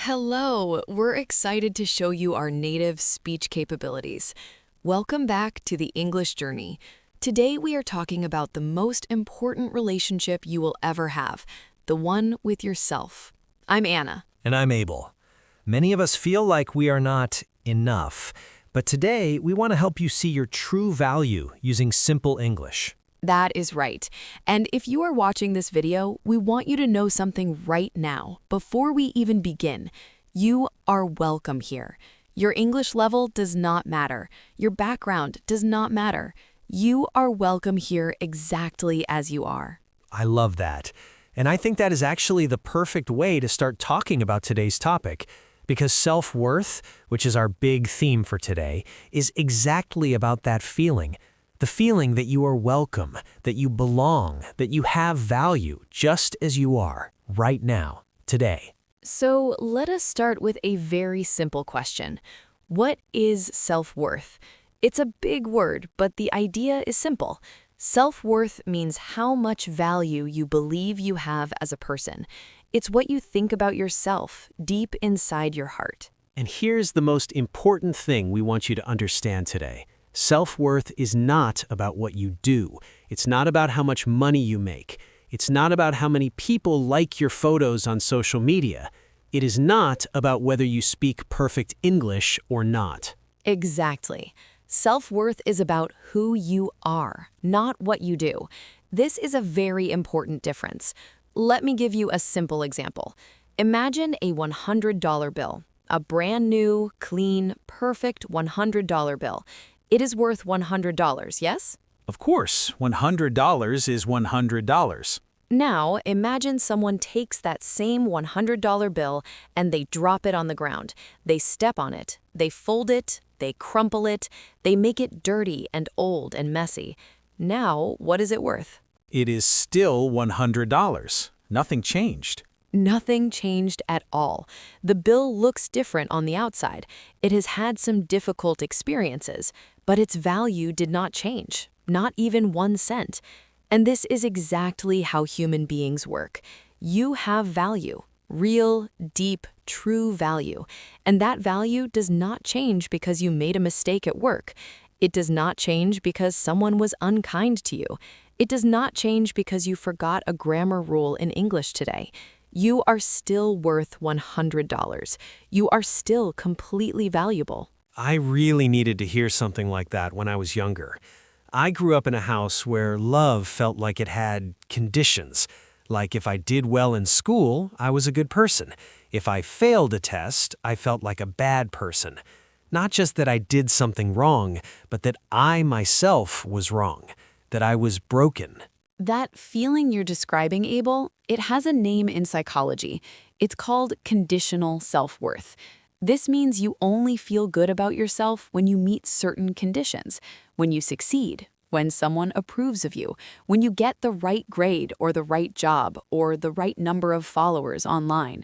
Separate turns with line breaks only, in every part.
Hello, we're excited to show you our native speech capabilities. Welcome back to the English journey. Today we are talking about the most important relationship you will ever have, the one with yourself. I'm Anna.
And I'm Abel. Many of us feel like we are not enough, but today we want to help you see your true value using simple English.
That is right. And if you are watching this video, we want you to know something right now, before we even begin. You are welcome here. Your English level does not matter. Your background does not matter. You are welcome here exactly as you are.
I love that. And I think that is actually the perfect way to start talking about today's topic, because self-worth, which is our big theme for today, is exactly about that feeling. The feeling that you are welcome, that you belong, that you have value just as you are, right now, today.
So let us start with a very simple question. What is self-worth? It's a big word, but the idea is simple. Self-worth means how much value you believe you have as a person. It's what you think about yourself deep inside your heart.
And here's the most important thing we want you to understand today. Self-worth is not about what you do. It's not about how much money you make. It's not about how many people like your photos on social media. It is not about whether you speak perfect English or not.
Exactly. Self-worth is about who you are, not what you do. This is a very important difference. Let me give you a simple example. Imagine a $100 bill, a brand new, clean, perfect $100 bill. It is worth $100, yes?
Of course, $100 is $100.
Now, imagine someone takes that same $100 bill and they drop it on the ground. They step on it, they fold it, they crumple it, they make it dirty and old and messy. Now, what is it worth?
It is still $100. Nothing changed.
Nothing changed at all. The bill looks different on the outside. It has had some difficult experiences, but its value did not change, not even 1 cent. And this is exactly how human beings work. You have value, real, deep, true value. And that value does not change because you made a mistake at work. It does not change because someone was unkind to you. It does not change because you forgot a grammar rule in English today. You are still worth $100. You are still completely valuable.
I really needed to hear something like that when I was younger. I grew up in a house where love felt like it had conditions. Like if I did well in school, I was a good person. If I failed a test, I felt like a bad person. Not just that I did something wrong, but that I myself was wrong, that I was broken.
That feeling you're describing, Abel, it has a name in psychology. It's called conditional self-worth. This means you only feel good about yourself when you meet certain conditions, when you succeed, when someone approves of you, when you get the right grade or the right job or the right number of followers online.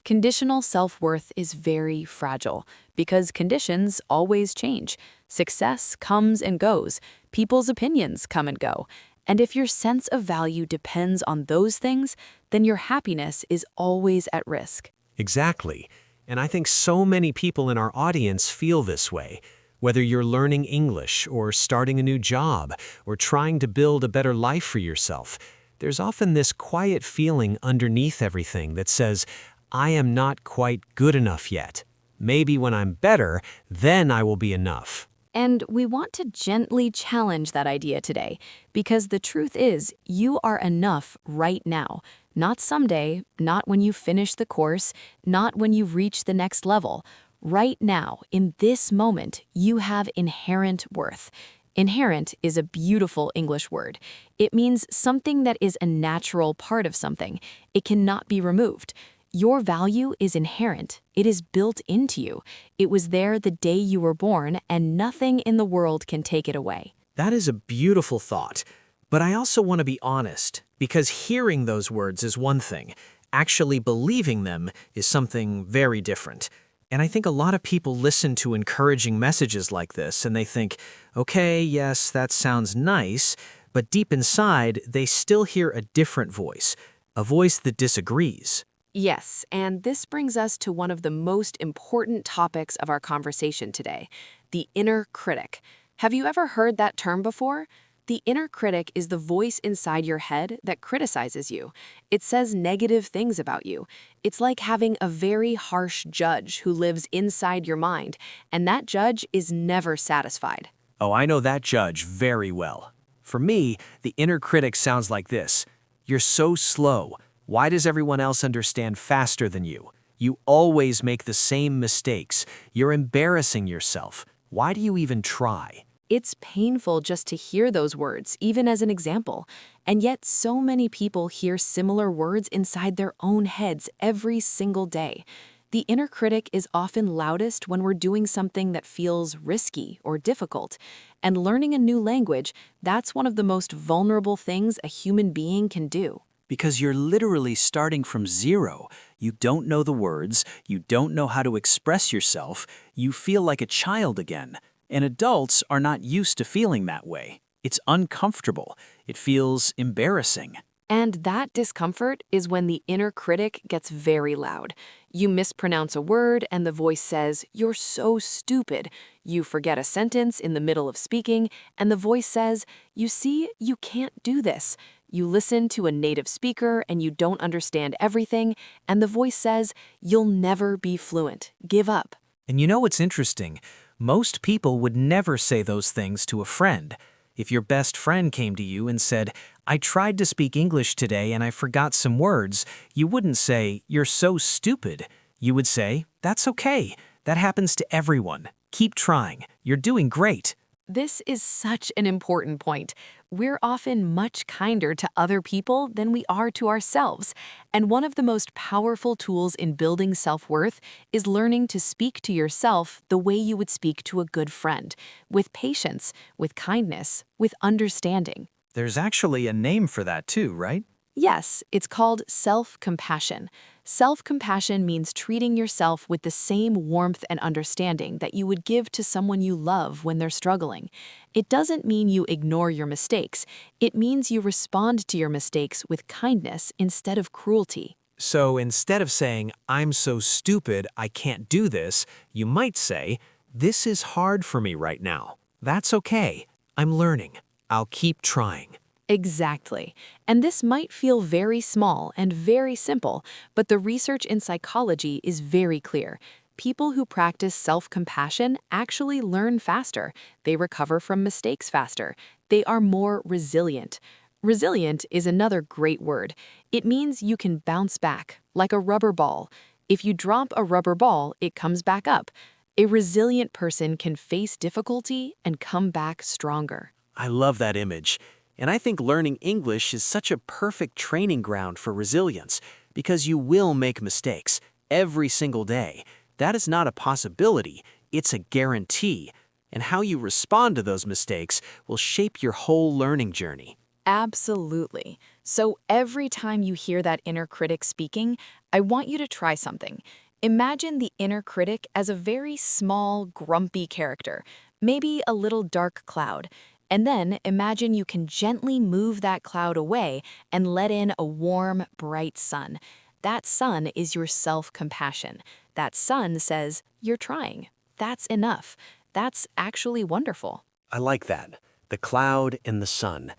Conditional self-worth is very fragile because conditions always change. Success comes and goes. People's opinions come and go. And if your sense of value depends on those things, then your happiness is always at risk.
Exactly. And I think so many people in our audience feel this way. Whether you're learning English or starting a new job or trying to build a better life for yourself, there's often this quiet feeling underneath everything that says, I am not quite good enough yet. Maybe when I'm better, then I will be enough.
And we want to gently challenge that idea today, because the truth is, you are enough right now. Not someday, not when you finish the course, not when you reach the next level. Right now, in this moment, you have inherent worth. Inherent is a beautiful English word. It means something that is a natural part of something. It cannot be removed. Your value is inherent. It is built into you. It was there the day you were born, and nothing in the world can take it away.
That is a beautiful thought. But I also want to be honest, because hearing those words is one thing. Actually believing them is something very different. And I think a lot of people listen to encouraging messages like this and they think, okay, yes, that sounds nice, but deep inside, they still hear a different voice, a voice that disagrees.
Yes, and this brings us to one of the most important topics of our conversation today, the inner critic. Have you ever heard that term before? The inner critic is the voice inside your head that criticizes you. It says negative things about you. It's like having a very harsh judge who lives inside your mind, and that judge is never satisfied.
Oh, I know that judge very well. For me, the inner critic sounds like this. You're so slow. Why does everyone else understand faster than you? You always make the same mistakes. You're embarrassing yourself. Why do you even try?
It's painful just to hear those words, even as an example. And yet, so many people hear similar words inside their own heads every single day. The inner critic is often loudest when we're doing something that feels risky or difficult. And learning a new language, that's one of the most vulnerable things a human being can do.
Because you're literally starting from zero. You don't know the words, you don't know how to express yourself, you feel like a child again. And adults are not used to feeling that way. It's uncomfortable. It feels embarrassing.
And that discomfort is when the inner critic gets very loud. You mispronounce a word and the voice says, "You're so stupid." You forget a sentence in the middle of speaking and the voice says, "You see, you can't do this." You listen to a native speaker and you don't understand everything, and the voice says, "You'll never be fluent. Give up."
And you know what's interesting? Most people would never say those things to a friend. If your best friend came to you and said, "I tried to speak English today and I forgot some words," you wouldn't say, "You're so stupid." You would say, "That's okay. That happens to everyone. Keep trying. You're doing great."
This is such an important point. We're often much kinder to other people than we are to ourselves. And one of the most powerful tools in building self-worth is learning to speak to yourself the way you would speak to a good friend, with patience, with kindness, with understanding.
There's actually a name for that too, right?
Yes, it's called self-compassion. Self-compassion means treating yourself with the same warmth and understanding that you would give to someone you love when they're struggling. It doesn't mean you ignore your mistakes. It means you respond to your mistakes with kindness instead of cruelty.
So instead of saying, "I'm so stupid, I can't do this," you might say, "This is hard for me right now. That's okay. I'm learning. I'll keep trying."
Exactly. And this might feel very small and very simple, but the research in psychology is very clear. People who practice self-compassion actually learn faster. They recover from mistakes faster. They are more resilient. Resilient is another great word. It means you can bounce back, like a rubber ball. If you drop a rubber ball, it comes back up. A resilient person can face difficulty and come back stronger.
I love that image. And I think learning English is such a perfect training ground for resilience because you will make mistakes every single day. That is not a possibility, it's a guarantee. And how you respond to those mistakes will shape your whole learning journey.
Absolutely. So every time you hear that inner critic speaking, I want you to try something. Imagine the inner critic as a very small, grumpy character, maybe a little dark cloud. And then imagine you can gently move that cloud away and let in a warm, bright sun. That sun is your self-compassion. That sun says, "You're trying. That's enough. That's actually wonderful."
I like that. The cloud and the sun.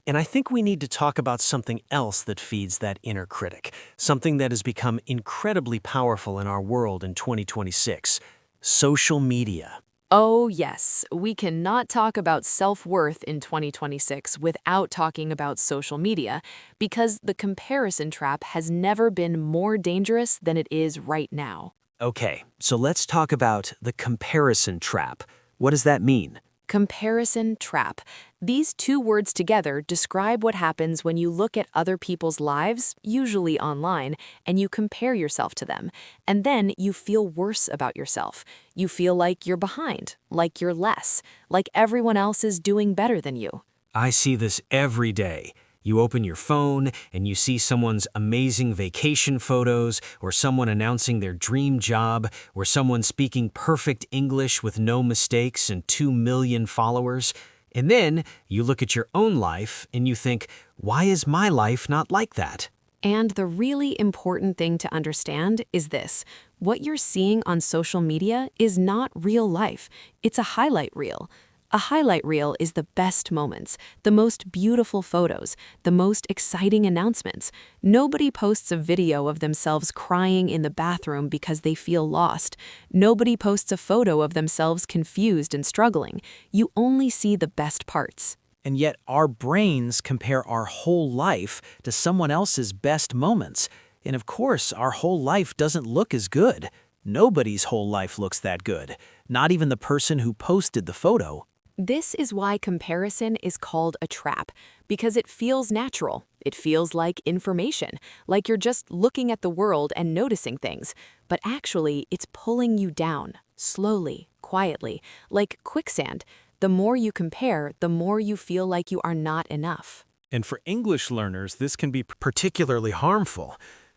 And I think we need to talk about something else that feeds that inner critic, something that has become incredibly powerful in our world in 2026, social media.
Oh, yes. We cannot talk about self-worth in 2026 without talking about social media, because the comparison trap has never been more dangerous than it is right now.
Okay, so let's talk about the comparison trap. What does that mean?
Comparison trap. These two words together describe what happens when you look at other people's lives, usually online, and you compare yourself to them. And then you feel worse about yourself. You feel like you're behind, like you're less, like everyone else is doing better than you.
I see this every day. You open your phone and you see someone's amazing vacation photos, or someone announcing their dream job, or someone speaking perfect English with no mistakes and 2 million followers. And then you look at your own life and you think, why is my life not like that?
And the really important thing to understand is this. What you're seeing on social media is not real life. It's a highlight reel. A highlight reel is the best moments, the most beautiful photos, the most exciting announcements. Nobody posts a video of themselves crying in the bathroom because they feel lost. Nobody posts a photo of themselves confused and struggling. You only see the best parts.
And yet our brains compare our whole life to someone else's best moments. And of course, our whole life doesn't look as good. Nobody's whole life looks that good. Not even the person who posted the photo.
This is why comparison is called a trap, because it feels natural. It feels like information, like you're just looking at the world and noticing things. But actually, it's pulling you down, slowly, quietly, like quicksand. The more you compare, the more you feel like you are not enough.
And for English learners, this can be particularly harmful.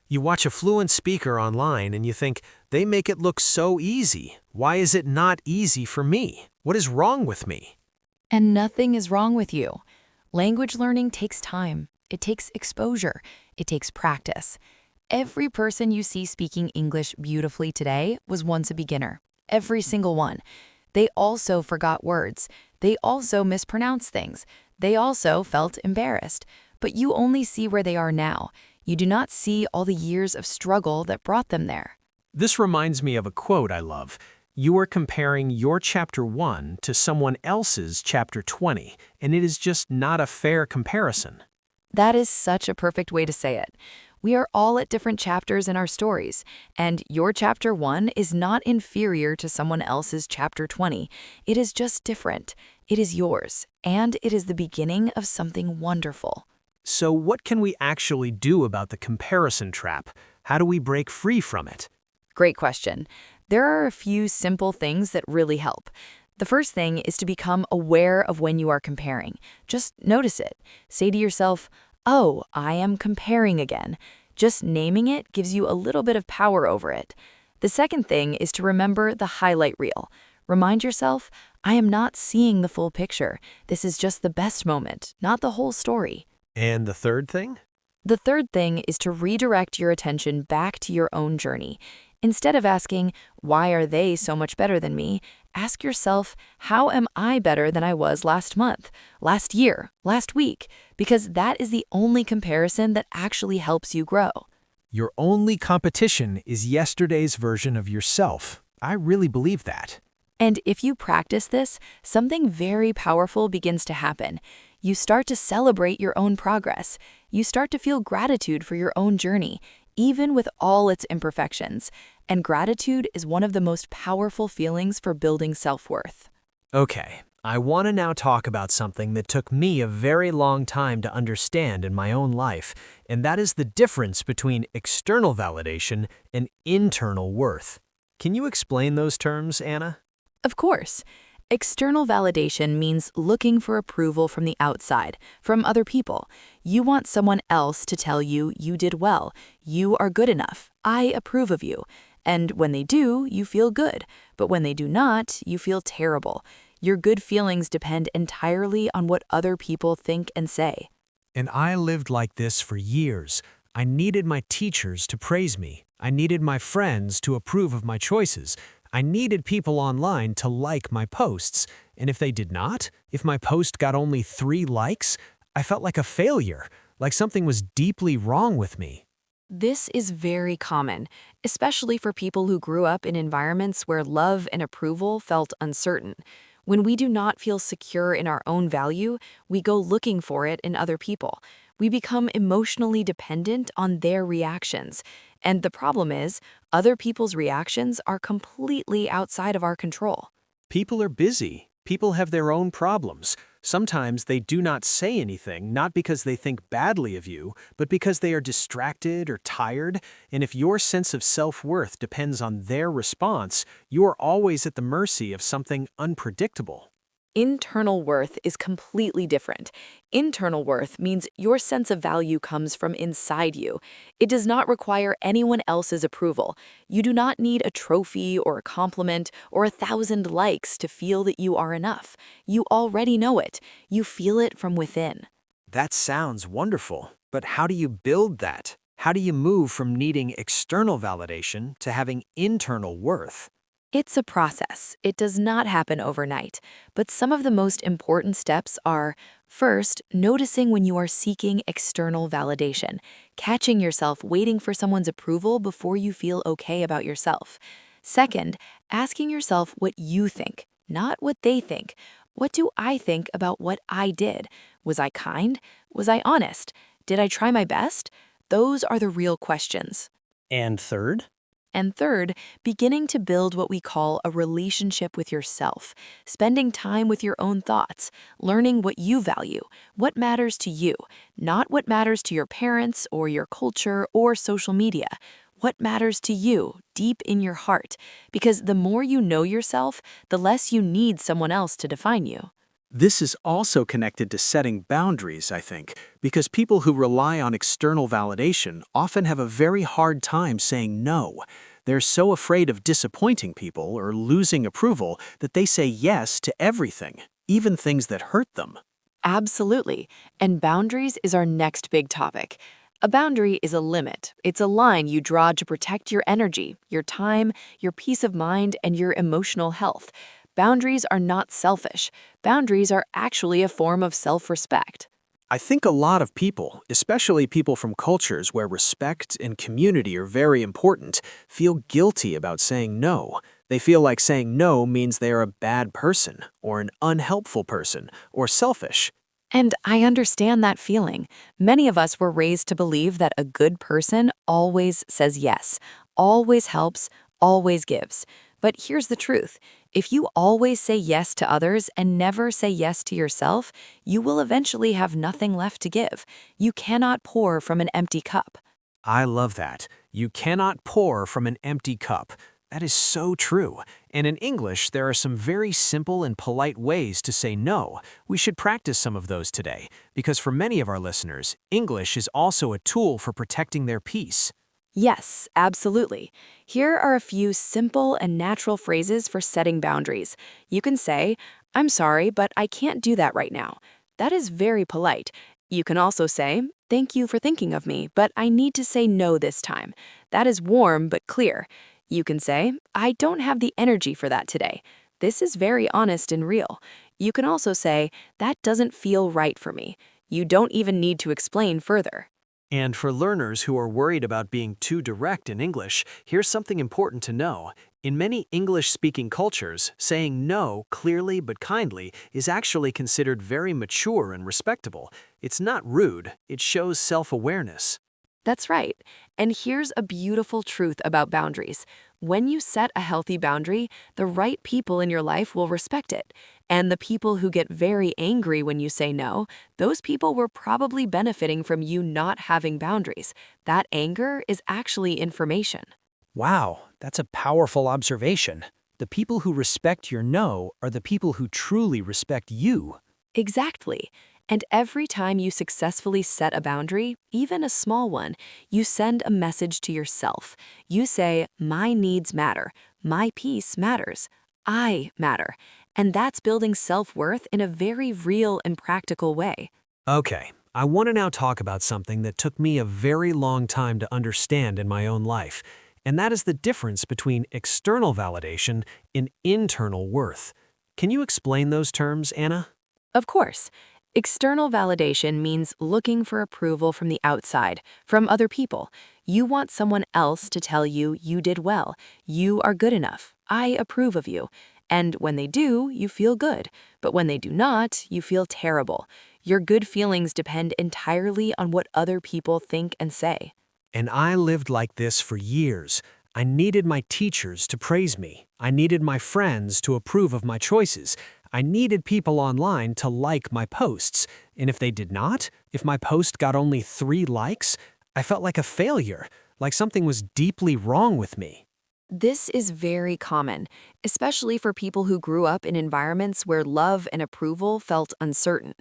You watch a fluent speaker online and you think, they make it look so easy. Why is it not easy for me? What is wrong with me?
And nothing is wrong with you. Language learning takes time. It takes exposure. It takes practice. Every person you see speaking English beautifully today was once a beginner. Every single one. They also forgot words. They also mispronounced things. They also felt embarrassed. But you only see where they are now. You do not see all the years of struggle that brought them there.
This reminds me of a quote I love. You are comparing your chapter 1 to someone else's chapter 20, and it is just not a fair comparison.
That is such a perfect way to say it. We are all at different chapters in our stories, and your chapter 1 is not inferior to someone else's chapter 20. It is just different. It is yours, and it is the beginning of something wonderful.
So what can we actually do about the comparison trap? How do we break free from it?
Great question. There are a few simple things that really help. The first thing is to become aware of when you are comparing. Just notice it. Say to yourself, oh, I am comparing again. Just naming it gives you a little bit of power over it. The second thing is to remember the highlight reel. Remind yourself, I am not seeing the full picture. This is just the best moment, not the whole story.
And the third thing?
The third thing is to redirect your attention back to your own journey. Instead of asking, why are they so much better than me? Ask yourself, how am I better than I was last month, last year, last week? Because that is the only comparison that actually helps you grow.
Your only competition is yesterday's version of yourself. I really believe that.
And if you practice this, something very powerful begins to happen. You start to celebrate your own progress. You start to feel gratitude for your own journey, even with all its imperfections. And gratitude is one of the most powerful feelings for building self-worth.
Okay, I want to now talk about something that took me a very long time to understand in my own life, and that is the difference between external validation and internal worth. Can you explain those terms, Anna?
Of course. External validation means looking for approval from the outside, from other people. You want someone else to tell you you did well, you are good enough, I approve of you. And when they do, you feel good. But when they do not, you feel terrible. Your good feelings depend entirely on what other people think and say.
And I lived like this for years. I needed my teachers to praise me. I needed my friends to approve of my choices. I needed people online to like my posts. And if they did not, if my post got only 3 likes, I felt like a failure, like something was deeply wrong with me.
This is very common, especially for people who grew up in environments where love and approval felt uncertain. When we do not feel secure in our own value, we go looking for it in other people. We become emotionally dependent on their reactions. And the problem is, other people's reactions are completely outside of our control.
People are busy. People have their own problems. Sometimes they do not say anything, not because they think badly of you, but because they are distracted or tired. And if your sense of self-worth depends on their response, you are always at the mercy of something unpredictable.
Internal worth is completely different. Internal worth means your sense of value comes from inside you. It does not require anyone else's approval. You do not need a trophy or a compliment or 1,000 likes to feel that you are enough. You already know it. You feel it from within.
That sounds wonderful, but how do you build that? How do you move from needing external validation to having internal worth?
It's a process. It does not happen overnight. But some of the most important steps are first, noticing when you are seeking external validation, catching yourself waiting for someone's approval before you feel okay about yourself. Second, asking yourself what you think, not what they think. What do I think about what I did? Was I kind? Was I honest? Did I try my best? Those are the real questions.
And third?
And third, beginning to build what we call a relationship with yourself, spending time with your own thoughts, learning what you value, what matters to you, not what matters to your parents or your culture or social media, what matters to you deep in your heart. Because the more you know yourself, the less you need someone else to define you.
This is also connected to setting boundaries, I think, because people who rely on external validation often have a very hard time saying no. They're so afraid of disappointing people or losing approval that they say yes to everything, even things that hurt them.
Absolutely. And boundaries is our next big topic. A boundary is a limit. It's a line you draw to protect your energy, your time, your peace of mind, and your emotional health. Boundaries are not selfish. Boundaries are actually a form of self-respect.
I think a lot of people, especially people from cultures where respect and community are very important, feel guilty about saying no. They feel like saying no means they are a bad person, or an unhelpful person, or selfish.
And I understand that feeling. Many of us were raised to believe that a good person always says yes, always helps, always gives. But here's the truth. If you always say yes to others and never say yes to yourself, you will eventually have nothing left to give. You cannot pour from an empty cup.
I love that. You cannot pour from an empty cup. That is so true. And in English, there are some very simple and polite ways to say no. We should practice some of those today, because for many of our listeners, English is also a tool for protecting their peace.
Yes, absolutely. Here are a few simple and natural phrases for setting boundaries. You can say, "I'm sorry, but I can't do that right now." That is very polite. You can also say, "Thank you for thinking of me, but I need to say no this time." That is warm but clear. You can say, "I don't have the energy for that today." This is very honest and real. You can also say, "That doesn't feel right for me." You don't even need to explain further.
And for learners who are worried about being too direct in English, here's something important to know. In many English-speaking cultures, saying no clearly but kindly is actually considered very mature and respectable. It's not rude, it shows self-awareness.
That's right. And here's a beautiful truth about boundaries. When you set a healthy boundary, the right people in your life will respect it. And the people who get very angry when you say no, those people were probably benefiting from you not having boundaries. That anger is actually information.
Wow, that's a powerful observation. The people who respect your no are the people who truly respect you.
Exactly. And every time you successfully set a boundary, even a small one, you send a message to yourself. You say, "My needs matter. My peace matters. I matter." And that's building self-worth in a very real and practical way.
Okay, I want to now talk about something that took me a very long time to understand in my own life, and that is the difference between external validation and internal worth. Can you explain those terms, Anna?
Of course, external validation means looking for approval from the outside, from other people. You want someone else to tell you you did well, you are good enough, I approve of you. And when they do, you feel good. But when they do not, you feel terrible. Your good feelings depend entirely on what other people think and say.
And I lived like this for years. I needed my teachers to praise me. I needed my friends to approve of my choices. I needed people online to like my posts. And if they did not, if my post got only 3 likes, I felt like a failure, like something was deeply wrong with me.
This is very common, especially for people who grew up in environments where love and approval felt uncertain.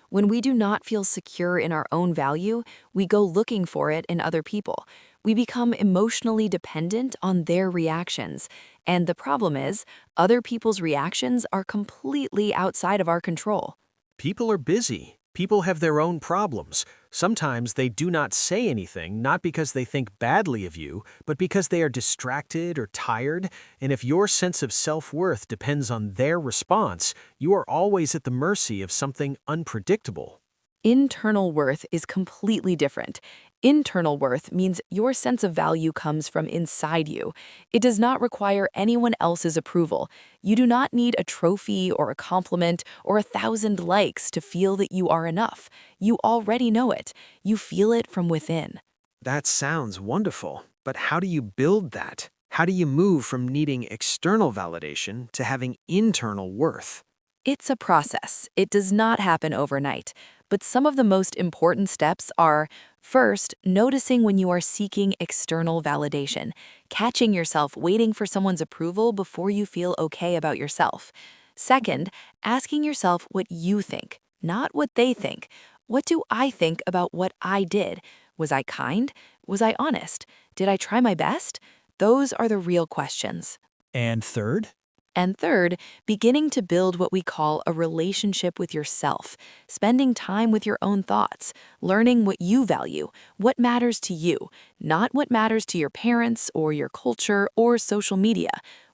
When we do not feel secure in our own value, we go looking for it in other people. We become emotionally dependent on their reactions. And the problem is, other people's reactions are completely outside of our control.
People are busy. People have their own problems. Sometimes they do not say anything, not because they think badly of you, but because they are distracted or tired, and if your sense of self-worth depends on their response, you are always at the mercy of something unpredictable.
Internal worth is completely different. Internal worth means your sense of value comes from inside you. It does not require anyone else's approval. You do not need a trophy or a compliment or 1,000 likes to feel that you are enough. You already know it. You feel it from within.
That sounds wonderful, but how do you build that? How do you move from needing external validation to having internal worth?
It's a process. It does not happen overnight. But some of the most important steps are, first, noticing when you are seeking external validation, catching yourself waiting for someone's approval before you feel okay about yourself. Second, asking yourself what you think, not what they think. What do I think about what I did? Was I kind? Was I honest? Did I try my best? Those are the real questions.
And third?
And third, beginning to build what we call a relationship with yourself, spending time with your own thoughts, learning what you value, what matters to you, not what matters to your parents or your culture or social media,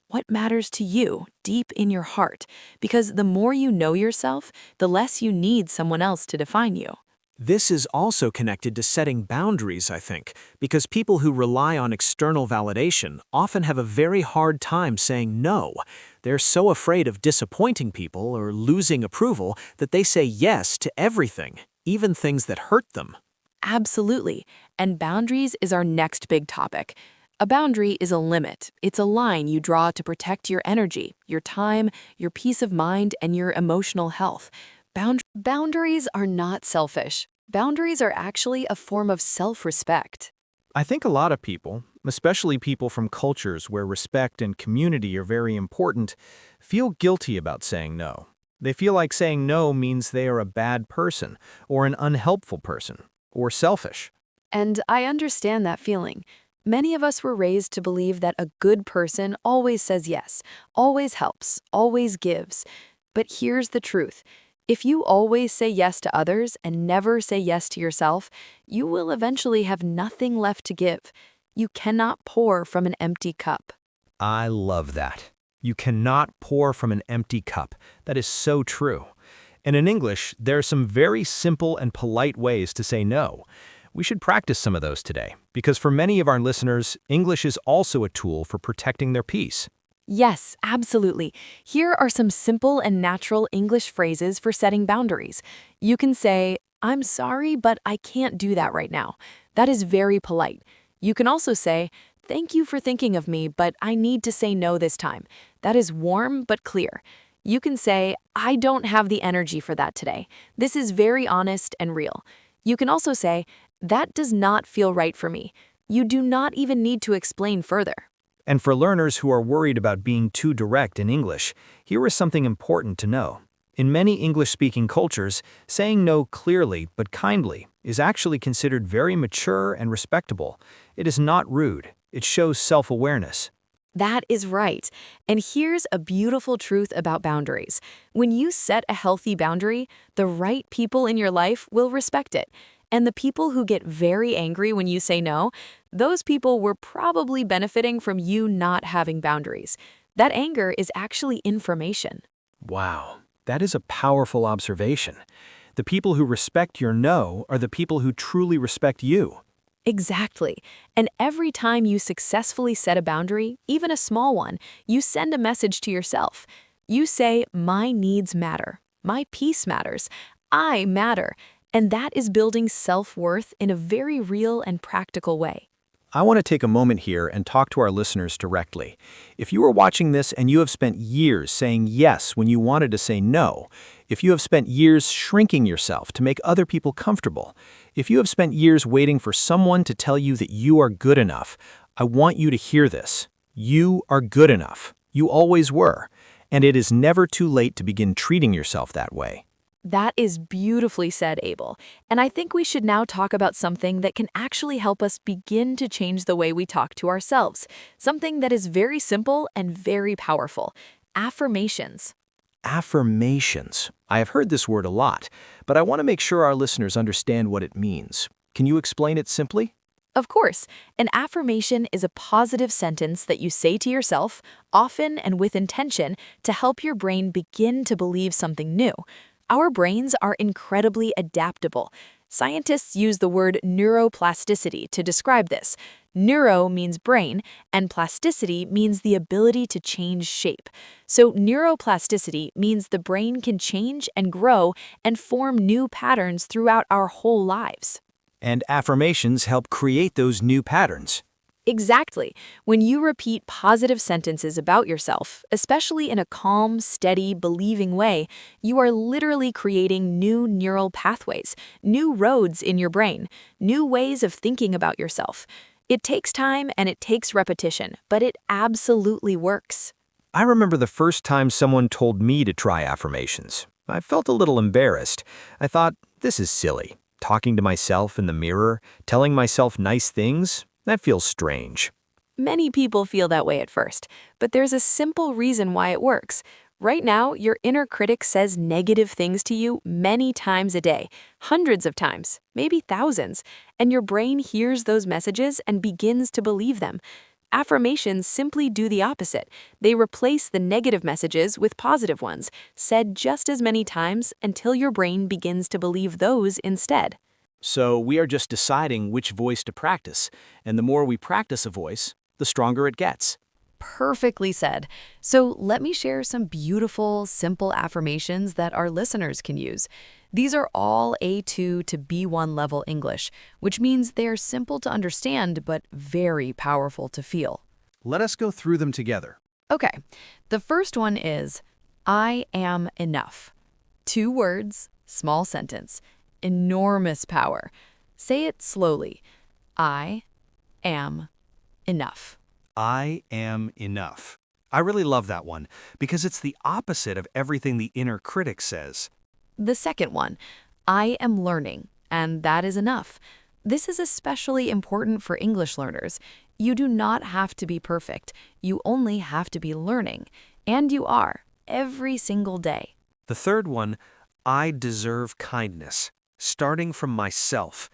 what matters to you deep in your heart, because the more you know yourself, the less you need someone else to define you.
This is also connected to setting boundaries, I think, because people who rely on external validation often have a very hard time saying no. They're so afraid of disappointing people or losing approval that they say yes to everything, even things that hurt them.
Absolutely. And boundaries is our next big topic. A boundary is a limit. It's a line you draw to protect your energy, your time, your peace of mind, and your emotional health. Boundaries are not selfish. Boundaries are actually a form of self-respect.
I think a lot of people, especially people from cultures where respect and community are very important, feel guilty about saying no. They feel like saying no means they are a bad person, or an unhelpful person, or selfish.
And I understand that feeling. Many of us were raised to believe that a good person always says yes, always helps, always gives. But here's the truth. If you always say yes to others and never say yes to yourself, you will eventually have nothing left to give. You cannot pour from an empty cup.
I love that. You cannot pour from an empty cup. That is so true. And in English, there are some very simple and polite ways to say no. We should practice some of those today, because for many of our listeners, English is also a tool for protecting their peace.
Yes, absolutely. Here are some simple and natural English phrases for setting boundaries. You can say, "I'm sorry, but I can't do that right now." That is very polite. You can also say, "Thank you for thinking of me, but I need to say no this time." That is warm but clear. You can say, "I don't have the energy for that today." This is very honest and real. You can also say, "That does not feel right for me." You do not even need to explain further.
And for learners who are worried about being too direct in English, here is something important to know. In many English-speaking cultures, saying no clearly but kindly is actually considered very mature and respectable. It is not rude. It shows self-awareness.
That is right. And here's a beautiful truth about boundaries. When you set a healthy boundary, the right people in your life will respect it. And the people who get very angry when you say no, those people were probably benefiting from you not having boundaries. That anger is actually information.
Wow, that is a powerful observation. The people who respect your no are the people who truly respect you.
Exactly. And every time you successfully set a boundary, even a small one, you send a message to yourself. You say, "My needs matter. My peace matters. I matter." And that is building self-worth in a very real and practical way.
I want to take a moment here and talk to our listeners directly. If you are watching this and you have spent years saying yes when you wanted to say no, if you have spent years shrinking yourself to make other people comfortable, if you have spent years waiting for someone to tell you that you are good enough, I want you to hear this. You are good enough. You always were. And it is never too late to begin treating yourself that way.
That is beautifully said, Abel. And I think we should now talk about something that can actually help us begin to change the way we talk to ourselves. Something that is very simple and very powerful. Affirmations.
Affirmations. I have heard this word a lot, but I want to make sure our listeners understand what it means. Can you explain it simply?
Of course, an affirmation is a positive sentence that you say to yourself, often and with intention, to help your brain begin to believe something new. Our brains are incredibly adaptable. Scientists use the word neuroplasticity to describe this. Neuro means brain, and plasticity means the ability to change shape. So neuroplasticity means the brain can change and grow and form new patterns throughout our whole lives.
And affirmations help create those new patterns.
Exactly. When you repeat positive sentences about yourself, especially in a calm, steady, believing way, you are literally creating new neural pathways, new roads in your brain, new ways of thinking about yourself. It takes time and it takes repetition, but it absolutely works.
I remember the first time someone told me to try affirmations. I felt a little embarrassed. I thought, this is silly. Talking to myself in the mirror, telling myself nice things, that feels strange.
Many people feel that way at first, but there's a simple reason why it works. Right now, your inner critic says negative things to you many times a day, hundreds of times, maybe thousands, and your brain hears those messages and begins to believe them. Affirmations simply do the opposite. They replace the negative messages with positive ones, said just as many times until your brain begins to believe those instead.
So we are just deciding which voice to practice, and the more we practice a voice, the stronger it gets.
Perfectly said. So let me share some beautiful, simple affirmations that our listeners can use. These are all A2 to B1 level English, which means they're simple to understand but very powerful to feel.
Let us go through them together.
Okay, the first one is, I am enough. 2 words, small sentence, enormous power. Say it slowly. I am enough.
I am enough. I really love that one because it's the opposite of everything the inner critic says.
The second one, I am learning, and that is enough. This is especially important for English learners. You do not have to be perfect. You only have to be learning. And you are, every single day.
The third one, I deserve kindness, starting from myself.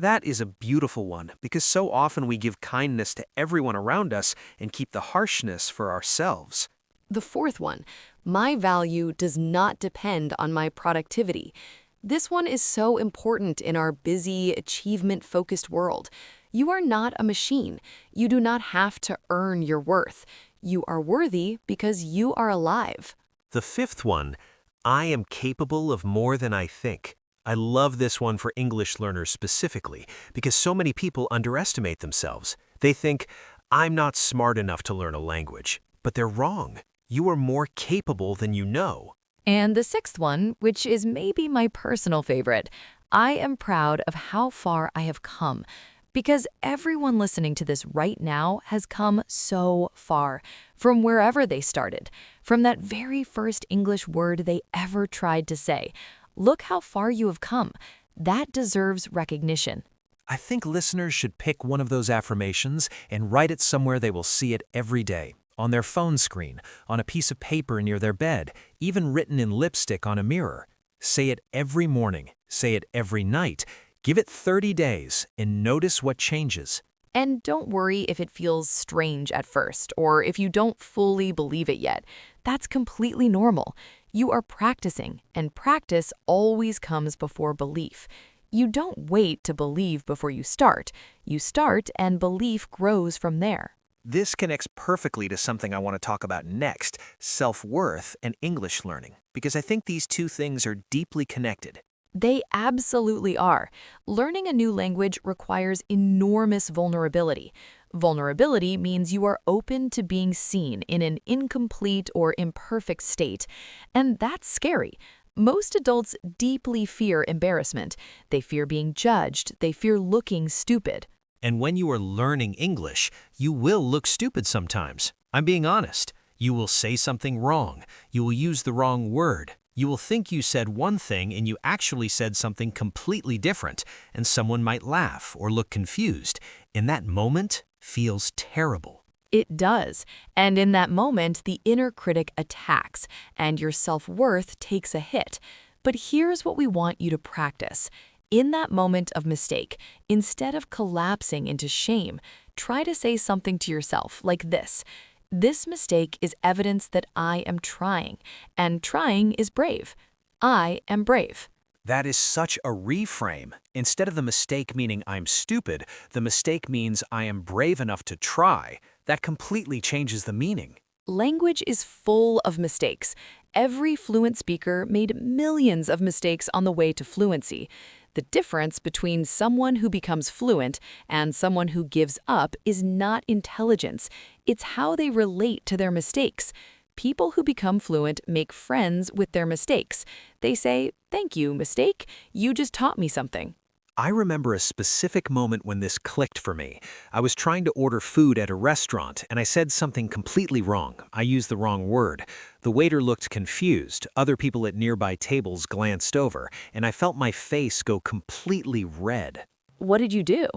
That is a beautiful one because so often we give kindness to everyone around us and keep the harshness for ourselves.
The fourth one, my value does not depend on my productivity. This one is so important in our busy, achievement-focused world. You are not a machine. You do not have to earn your worth. You are worthy because you are alive.
The fifth one, I am capable of more than I think. I love this one for English learners specifically because so many people underestimate themselves. They think, I'm not smart enough to learn a language. But they're wrong. You are more capable than you know.
And the sixth one, which is maybe my personal favorite, I am proud of how far I have come. Because everyone listening to this right now has come so far, from wherever they started, from that very first English word they ever tried to say. Look how far you have come. That deserves recognition.
I think listeners should pick one of those affirmations and write it somewhere they will see it every day. On their phone screen, on a piece of paper near their bed, even written in lipstick on a mirror. Say it every morning. Say it every night. Give it 30 days and notice what changes.
And don't worry if it feels strange at first, or if you don't fully believe it yet. That's completely normal. You are practicing, and practice always comes before belief. You don't wait to believe before you start. You start, and belief grows from there.
This connects perfectly to something I want to talk about next, self-worth and English learning, because I think these two things are deeply connected.
They absolutely are. Learning a new language requires enormous vulnerability. Vulnerability means you are open to being seen in an incomplete or imperfect state, and that's scary. Most adults deeply fear embarrassment. They fear being judged. They fear looking stupid.
And when you are learning English, you will look stupid sometimes. I'm being honest. You will say something wrong. You will use the wrong word. You will think you said one thing and you actually said something completely different, and someone might laugh or look confused. In that moment, feels terrible.
It does. And in that moment, the inner critic attacks, and your self-worth takes a hit. But here's what we want you to practice. In that moment of mistake, instead of collapsing into shame, try to say something to yourself like this. This mistake is evidence that I am trying, and trying is brave. I am brave.
That is such a reframe. Instead of the mistake meaning I'm stupid, the mistake means I am brave enough to try. That completely changes the meaning.
Language is full of mistakes. Every fluent speaker made millions of mistakes on the way to fluency. The difference between someone who becomes fluent and someone who gives up is not intelligence. It's how they relate to their mistakes. People who become fluent make friends with their mistakes. They say, "Thank you, mistake. You just taught me something."
I remember a specific moment when this clicked for me. I was trying to order food at a restaurant, and I said something completely wrong. I used the wrong word. The waiter looked confused. Other people at nearby tables glanced over, and I felt my face go completely red.
What did you do?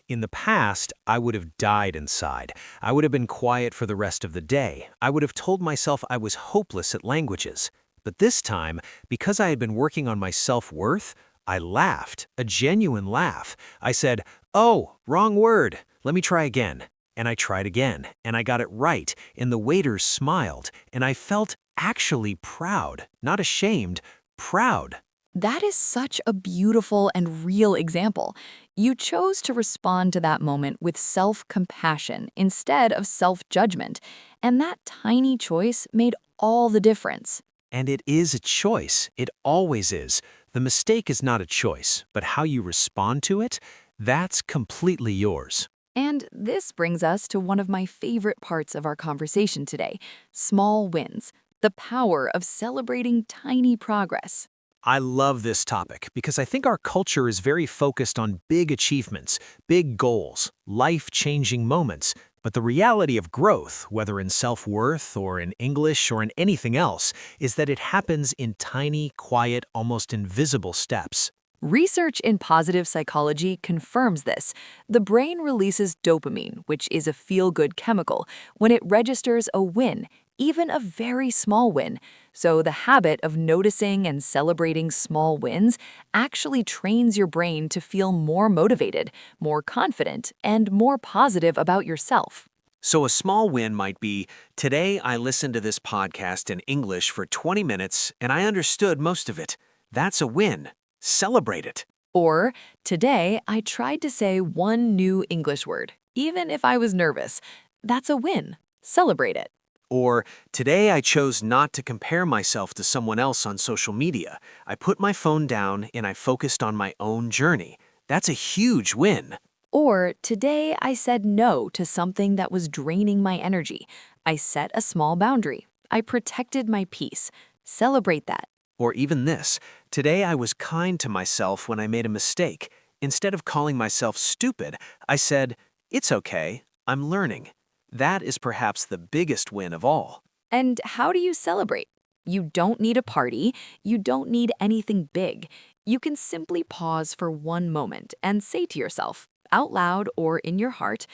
In the past, I would have died inside. I would have been quiet for the rest of the day. I would have told myself I was hopeless at languages. But this time, because I had been working on my self-worth, I laughed, a genuine laugh. I said, "Oh, wrong word. Let me try again." And I tried again, and I got it right, and the waiter smiled, and I felt actually proud, not ashamed, proud.
That is such a beautiful and real example. You chose to respond to that moment with self-compassion instead of self-judgment, and that tiny choice made all the difference.
And it is a choice. It always is. The mistake is not a choice, but how you respond to it, that's completely yours.
And this brings us to one of my favorite parts of our conversation today, small wins, the power of celebrating tiny progress.
I love this topic because I think our culture is very focused on big achievements, big goals, life-changing moments. But the reality of growth, whether in self-worth or in English or in anything else, is that it happens in tiny, quiet, almost invisible steps.
Research in positive psychology confirms this. The brain releases dopamine, which is a feel-good chemical, when it registers a win, even a very small win. So the habit of noticing and celebrating small wins actually trains your brain to feel more motivated, more confident, and more positive about yourself.
So a small win might be, today I listened to this podcast in English for 20 minutes and I understood most of it. That's a win. Celebrate it.
Or, today I tried to say one new English word, even if I was nervous. That's a win. Celebrate it.
Or, today I chose not to compare myself to someone else on social media. I put my phone down and I focused on my own journey. That's a huge win.
Or, today I said no to something that was draining my energy. I set a small boundary. I protected my peace. Celebrate that.
Or even this, today I was kind to myself when I made a mistake. Instead of calling myself stupid, I said, it's okay, I'm learning. That is perhaps the biggest win of all.
And how do you celebrate? You don't need a party. You don't need anything big. You can simply pause for one moment and say to yourself, out loud or in your heart,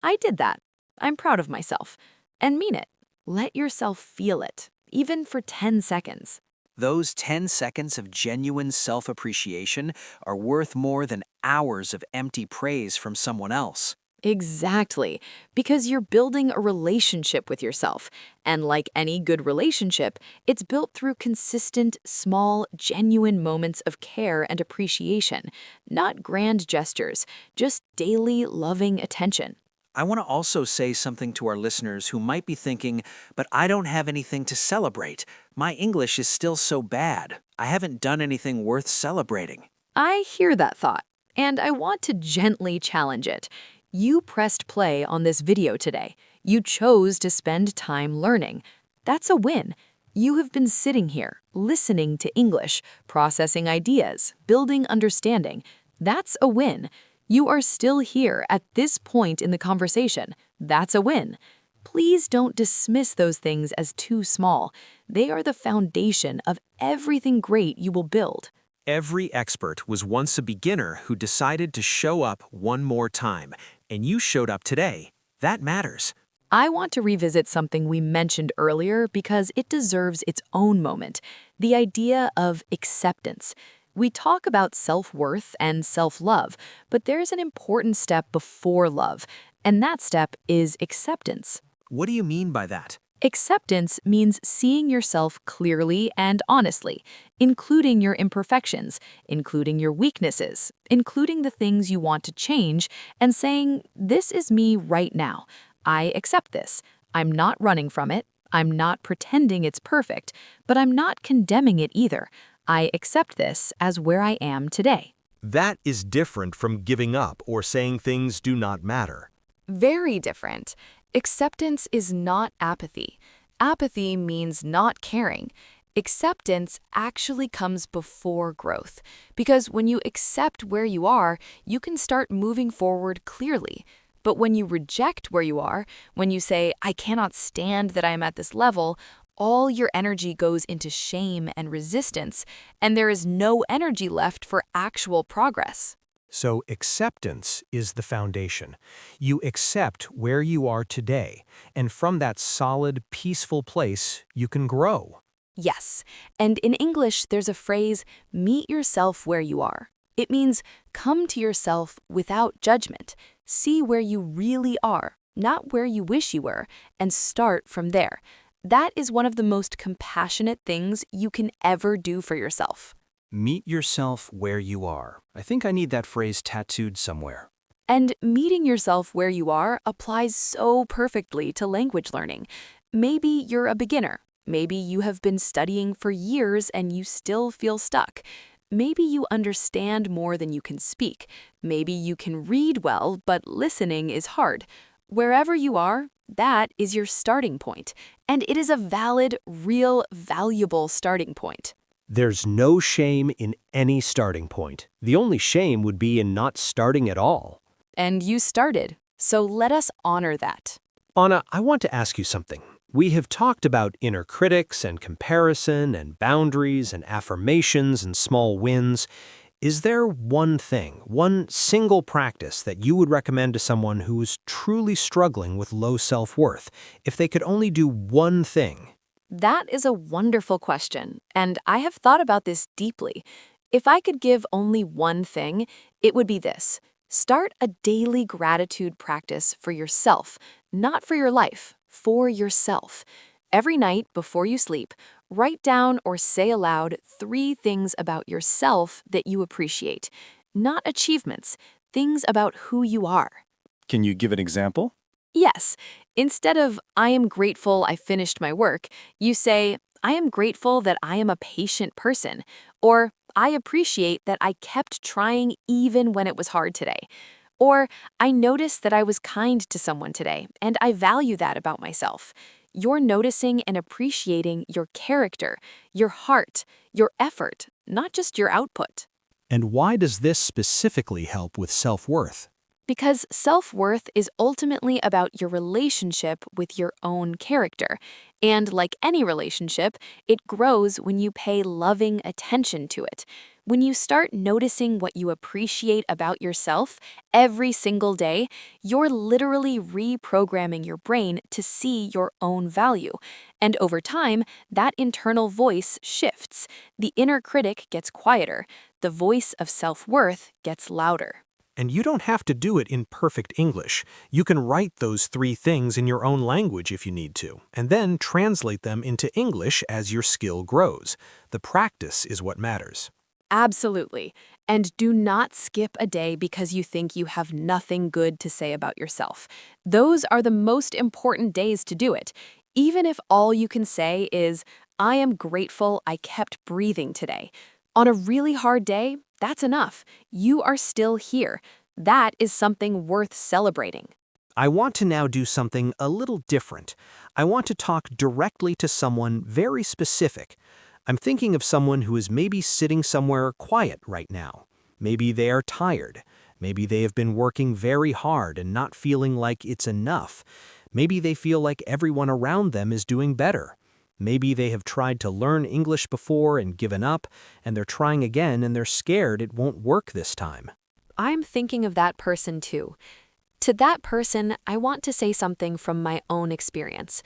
I did that. I'm proud of myself. And mean it. Let yourself feel it, even for 10 seconds.
Those 10 seconds of genuine self-appreciation are worth more than hours of empty praise from someone else.
Exactly, because you're building a relationship with yourself. And like any good relationship, it's built through consistent, small, genuine moments of care and appreciation, not grand gestures, just daily, loving attention.
I want to also say something to our listeners who might be thinking, but I don't have anything to celebrate. My English is still so bad. I haven't done anything worth celebrating.
I hear that thought, and I want to gently challenge it. You pressed play on this video today. You chose to spend time learning. That's a win. You have been sitting here, listening to English, processing ideas, building understanding. That's a win. You are still here at this point in the conversation. That's a win. Please don't dismiss those things as too small. They are the foundation of everything great you will build.
Every expert was once a beginner who decided to show up one more time, and you showed up today. That matters.
I want to revisit something we mentioned earlier because it deserves its own moment, the idea of acceptance. We talk about self-worth and self-love, but there's an important step before love, and that step is acceptance.
What do you mean by that?
Acceptance means seeing yourself clearly and honestly, including your imperfections, including your weaknesses, including the things you want to change, and saying, "This is me right now. I accept this. I'm not running from it. I'm not pretending it's perfect, but I'm not condemning it either. I accept this as where I am today."
That is different from giving up or saying things do not matter.
Very different. Acceptance is not apathy. Apathy means not caring. Acceptance actually comes before growth, because when you accept where you are, you can start moving forward clearly. But when you reject where you are, when you say, "I cannot stand that I am at this level," all your energy goes into shame and resistance, and there is no energy left for actual progress.
So acceptance is the foundation. You accept where you are today, and from that solid, peaceful place, you can grow.
Yes, and in English, there's a phrase, "meet yourself where you are." It means come to yourself without judgment. See where you really are, not where you wish you were, and start from there. That is one of the most compassionate things you can ever do for yourself.
Meet yourself where you are. I think I need that phrase tattooed somewhere.
And meeting yourself where you are applies so perfectly to language learning. Maybe you're a beginner. Maybe you have been studying for years and you still feel stuck. Maybe you understand more than you can speak. Maybe you can read well, but listening is hard. Wherever you are, that is your starting point. And it is a valid, real, valuable starting point.
There's no shame in any starting point. The only shame would be in not starting at all.
And you started, so let us honor that.
Anna, I want to ask you something. We have talked about inner critics and comparison and boundaries and affirmations and small wins. Is there one thing, one single practice that you would recommend to someone who is truly struggling with low self-worth, if they could only do one thing?
That is a wonderful question, and I have thought about this deeply. If I could give only one thing, it would be this. Start a daily gratitude practice for yourself, not for your life, for yourself. Every night before you sleep, write down or say aloud 3 things about yourself that you appreciate. Not achievements, things about who you are.
Can you give an example?
Yes, instead of "I am grateful I finished my work," you say, "I am grateful that I am a patient person," or "I appreciate that I kept trying even when it was hard today," or "I noticed that I was kind to someone today, and I value that about myself." You're noticing and appreciating your character, your heart, your effort, not just your output.
And why does this specifically help with self-worth?
Because self-worth is ultimately about your relationship with your own character. And like any relationship, it grows when you pay loving attention to it. When you start noticing what you appreciate about yourself every single day, you're literally reprogramming your brain to see your own value. And over time, that internal voice shifts. The inner critic gets quieter. The voice of self-worth gets louder.
And you don't have to do it in perfect English. You can write those 3 things in your own language if you need to, and then translate them into English as your skill grows. The practice is what matters.
Absolutely. And do not skip a day because you think you have nothing good to say about yourself. Those are the most important days to do it. Even if all you can say is, "I am grateful I kept breathing today." On a really hard day, that's enough. You are still here. That is something worth celebrating.
I want to now do something a little different. I want to talk directly to someone very specific. I'm thinking of someone who is maybe sitting somewhere quiet right now. Maybe they are tired. Maybe they have been working very hard and not feeling like it's enough. Maybe they feel like everyone around them is doing better. Maybe they have tried to learn English before and given up, and they're trying again and they're scared it won't work this time.
I'm thinking of that person too. To that person, I want to say something from my own experience.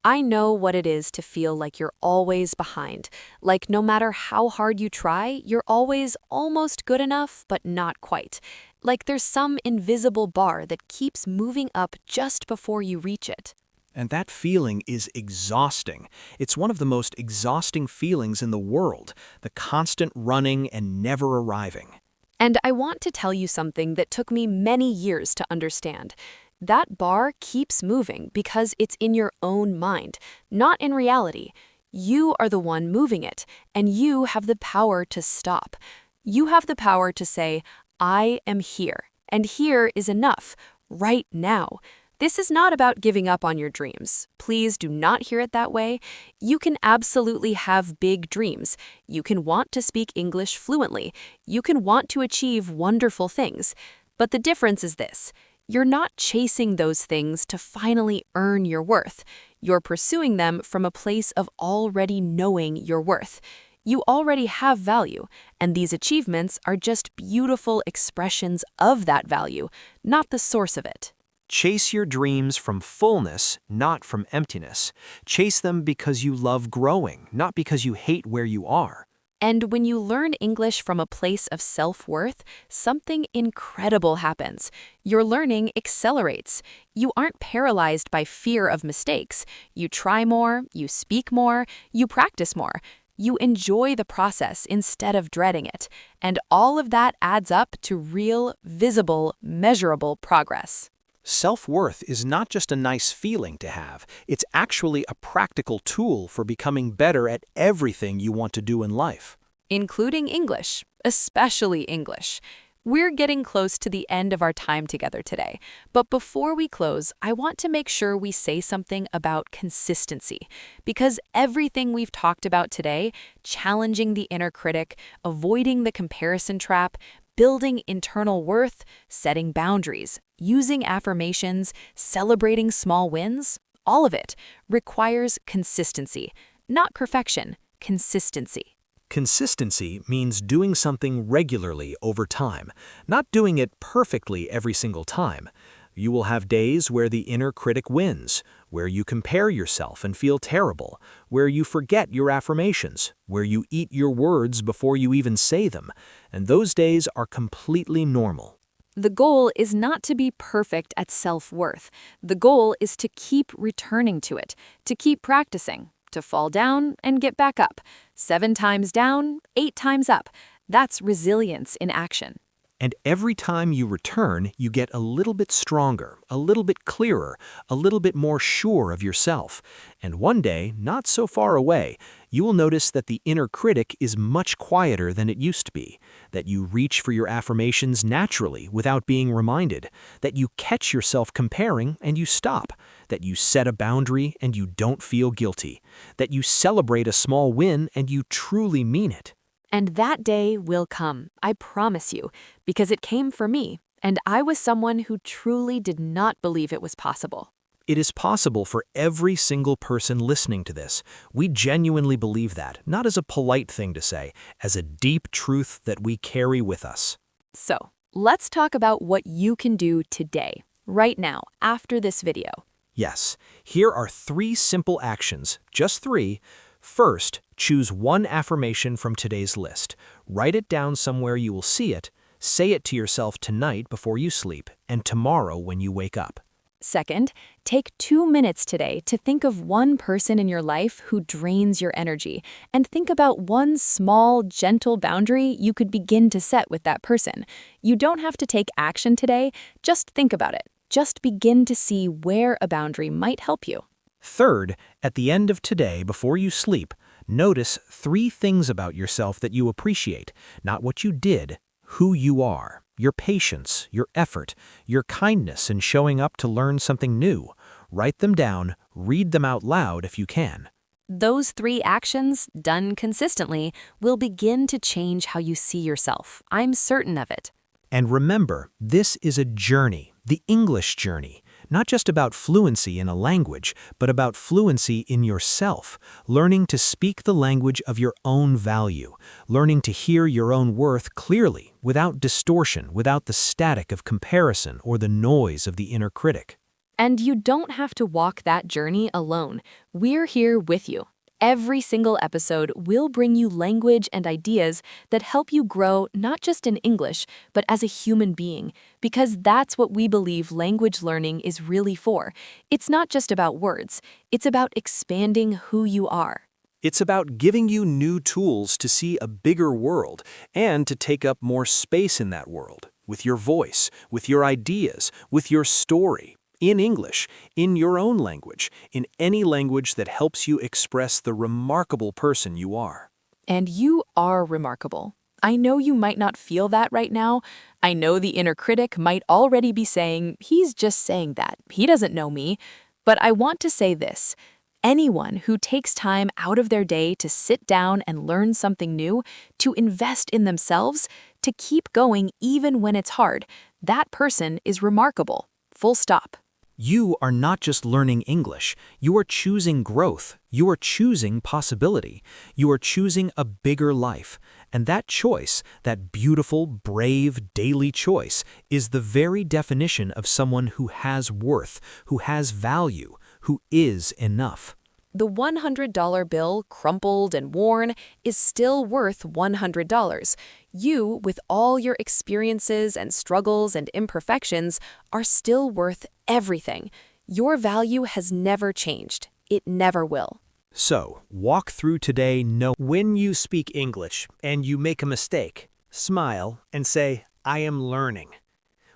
I know what it is to feel like you're always behind, like no matter how hard you try, you're always almost good enough, but not quite. Like there's some invisible bar that keeps moving up just before you reach it.
And that feeling is exhausting. It's one of the most exhausting feelings in the world, the constant running and never arriving.
And I want to tell you something that took me many years to understand. That bar keeps moving because it's in your own mind, not in reality. You are the one moving it, and you have the power to stop. You have the power to say, I am here, and here is enough, right now. This is not about giving up on your dreams. Please do not hear it that way. You can absolutely have big dreams. You can want to speak English fluently. You can want to achieve wonderful things. But the difference is this. You're not chasing those things to finally earn your worth. You're pursuing them from a place of already knowing your worth. You already have value, and these achievements are just beautiful expressions of that value, not the source of it.
Chase your dreams from fullness, not from emptiness. Chase them because you love growing, not because you hate where you are.
And when you learn English from a place of self-worth, something incredible happens. Your learning accelerates. You aren't paralyzed by fear of mistakes. You try more, you speak more, you practice more. You enjoy the process instead of dreading it. And all of that adds up to real, visible, measurable progress.
Self-worth is not just a nice feeling to have. It's actually a practical tool for becoming better at everything you want to do in life.
Including English, especially English. We're getting close to the end of our time together today, but before we close, I want to make sure we say something about consistency, because everything we've talked about today, challenging the inner critic, avoiding the comparison trap, building internal worth, setting boundaries, using affirmations, celebrating small wins, all of it requires consistency, not perfection, consistency.
Consistency means doing something regularly over time, not doing it perfectly every single time. You will have days where the inner critic wins, where you compare yourself and feel terrible, where you forget your affirmations, where you eat your words before you even say them, and those days are completely normal.
The goal is not to be perfect at self-worth. The goal is to keep returning to it, to keep practicing, to fall down and get back up. 7 times down, 8 times up. That's resilience in action.
And every time you return, you get a little bit stronger, a little bit clearer, a little bit more sure of yourself. And one day, not so far away, you will notice that the inner critic is much quieter than it used to be, that you reach for your affirmations naturally without being reminded, that you catch yourself comparing and you stop, that you set a boundary and you don't feel guilty, that you celebrate a small win and you truly mean it.
And that day will come, I promise you, because it came for me, and I was someone who truly did not believe it was possible.
It is possible for every single person listening to this. We genuinely believe that, not as a polite thing to say, as a deep truth that we carry with us.
So, let's talk about what you can do today, right now, after this video.
Yes, here are 3 simple actions, just 3. First, choose one affirmation from today's list. Write it down somewhere you will see it. Say it to yourself tonight before you sleep and tomorrow when you wake up.
Second, take 2 minutes today to think of one person in your life who drains your energy, and think about one small, gentle boundary you could begin to set with that person. You don't have to take action today, just think about it. Just begin to see where a boundary might help you.
Third, at the end of today, before you sleep, notice 3 things about yourself that you appreciate, not what you did, who you are, your patience, your effort, your kindness in showing up to learn something new. Write them down, read them out loud if you can.
Those 3 actions, done consistently, will begin to change how you see yourself. I'm certain of it.
And remember, this is a journey, the English journey.
Not just about fluency in a language, but about fluency in yourself, learning to speak the language of your own value, learning to hear your own worth clearly, without distortion, without the static of comparison or the noise of the inner critic.
And you don't have to walk that journey alone. We're here with you. Every single episode will bring you language and ideas that help you grow not just in English, but as a human being, because that's what we believe language learning is really for. It's not just about words, it's about expanding who you are.
It's about giving you new tools to see a bigger world and to take up more space in that world, with your voice, with your ideas, with your story. In English, in your own language, in any language that helps you express the remarkable person you are.
And you are remarkable. I know you might not feel that right now. I know the inner critic might already be saying, he's just saying that. He doesn't know me. But I want to say this. Anyone who takes time out of their day to sit down and learn something new, to invest in themselves, to keep going even when it's hard, that person is remarkable. Full stop.
You are not just learning English. You are choosing growth. You are choosing possibility. You are choosing a bigger life. And that choice, that beautiful, brave, daily choice, is the very definition of someone who has worth, who has value, who is enough.
The $100 bill, crumpled and worn, is still worth $100. You, with all your experiences and struggles and imperfections, are still worth everything. Your value has never changed. It never will.
So, walk through today knowing when you speak English and you make a mistake, smile and say, I am learning.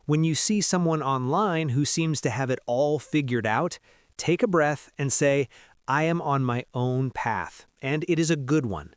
When you see someone online who seems to have it all figured out, take a breath and say, I am on my own path, and it is a good one.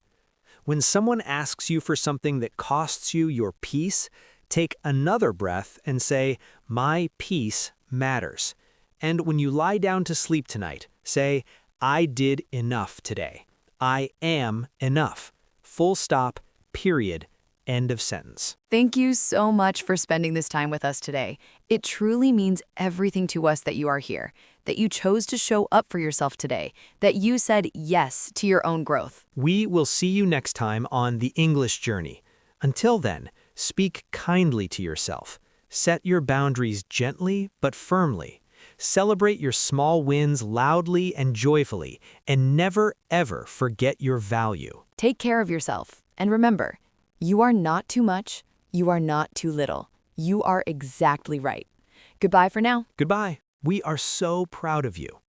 When someone asks you for something that costs you your peace, take another breath and say, my peace matters. And when you lie down to sleep tonight, say, I did enough today. I am enough. Full stop, period, end of sentence.
Thank you so much for spending this time with us today. It truly means everything to us that you are here, that you chose to show up for yourself today, that you said yes to your own growth.
We will see you next time on The English Journey. Until then, speak kindly to yourself. Set your boundaries gently but firmly. Celebrate your small wins loudly and joyfully, and never ever forget your value.
Take care of yourself, and remember, you are not too much, you are not too little. You are exactly right. Goodbye for now.
Goodbye. We are so proud of you.